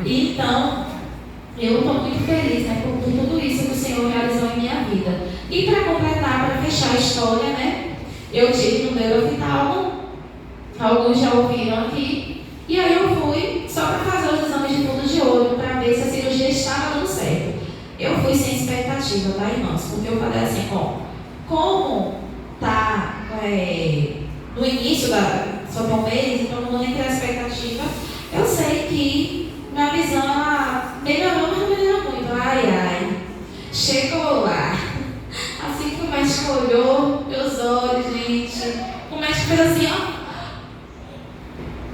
Então, eu estou muito feliz, né, por tudo isso que o Senhor realizou em minha vida. E para completar, para fechar a história, né, eu tive no neurooftalmo, alguns já ouviram aqui, e aí eu fui só para fazer os exames de fundo de olho, para ver se a cirurgia estava dando certo. Eu fui sem expectativa, tá, irmãos? Porque eu falei assim, como tá no início só tem um mês, então não vou nem ter a expectativa, eu sei que minha visão melhorou, mas não melhorou muito. Ai, chegou lá. Assim que o médico olhou meus olhos, gente, o médico fez assim, ó.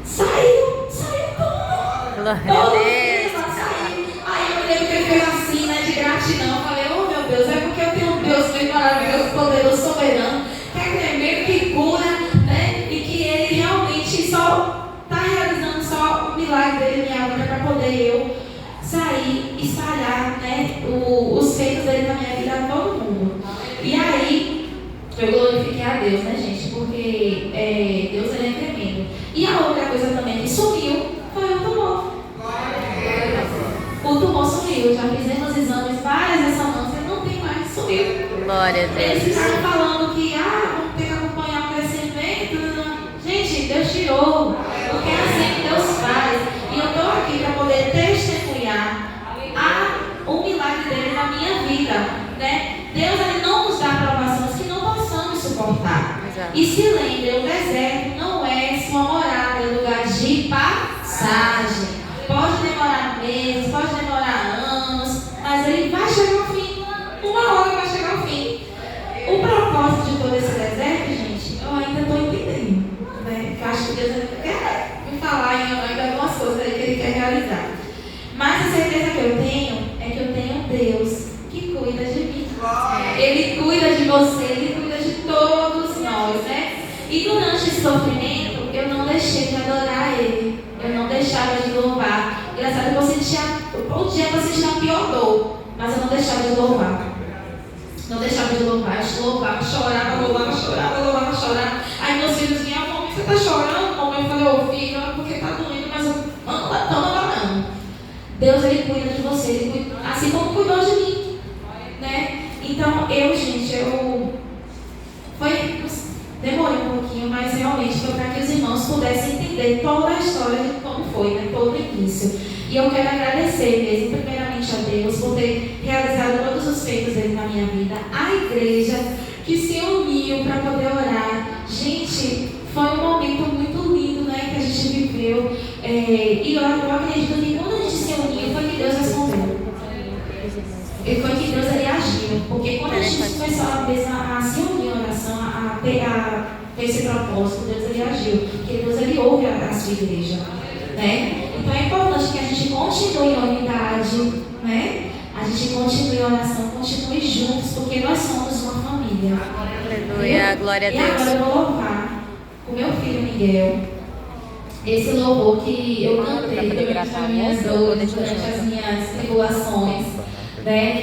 Saiu como? Glória a Deus. Saiu. Aí eu olhei que ele fez assim, né, de gratidão. Eu falei, oh meu Deus, é porque eu tenho um Deus muito maravilhoso, poderoso, soberano, que é tremendo, que cura, né, e que ele realmente só está realizando só o milagre dele na minha vida para poder eu sair, espalhar, né, os feitos dele na minha vida a todo mundo. E aí, eu glorifiquei a Deus, né, gente, porque Deus ele é tremendo. E a outra coisa também que sumiu foi o tumor. O tumor sumiu, já fizemos exames, várias ressonâncias, não tem mais, sumiu. Glória a Deus. Eles estavam falando que, vamos ter que acompanhar o crescimento. Gente, Deus tirou, porque é assim que Deus faz. E eu estou aqui para poder testemunhar o milagre dele na minha vida, né? Deus ele não nos dá provações que não possamos suportar. Exato. E se lembre, o deserto não é sua morada, é lugar de passagem. Pode demorar meses, pode demorar anos, mas ele vai chegar ao fim. Uma hora vai chegar ao fim. O propósito de todo esse deserto, gente, eu ainda estou entendendo, né? Eu acho que Deus quer me falar em ainda algumas coisas que ele quer realizar. Mas a certeza que eu tenho é que eu tenho um Deus que cuida de mim. Ele cuida de você, ele cuida de todos nós, né? E durante esse sofrimento, eu não deixei de adorar ele. Eu não deixava de louvar. Engraçado que um dia você tinha a pior dor, mas eu não deixava de louvar. Não deixava de louvar, eu louvava, chorava. Aí meus filhos vinham, mamãe, você tá chorando? Mamãe, eu falei, filho, é porque tá doendo, mas eu não adorando. Deus, ele cuida de você, ele cuida, assim como cuidou de mim, né? Então, demorei um pouquinho, mas realmente foi para que os irmãos pudessem entender toda a história de como foi, né? Todo o início. E eu quero agradecer mesmo, primeiramente a Deus, por ter realizado todos os feitos dele na minha vida, a igreja que se uniu para poder orar. Gente, foi um momento muito lindo, né, que a gente viveu. E eu acredito que quando a gente se uniu, foi que Deus respondeu. E foi que Deus ele agiu. Porque quando a gente começou a se unir em oração, a ter esse propósito, Deus ele agiu. Porque Deus ele ouve a sua igreja. Né? Então é importante que a gente continue em unidade, né? A gente continue em oração, continue juntos, porque nós somos uma família. Aleluia, glória a Deus. E agora eu vou louvar o meu filho Miguel. Esse louvor que eu cantei durante as minhas dores, durante as minhas tribulações, né?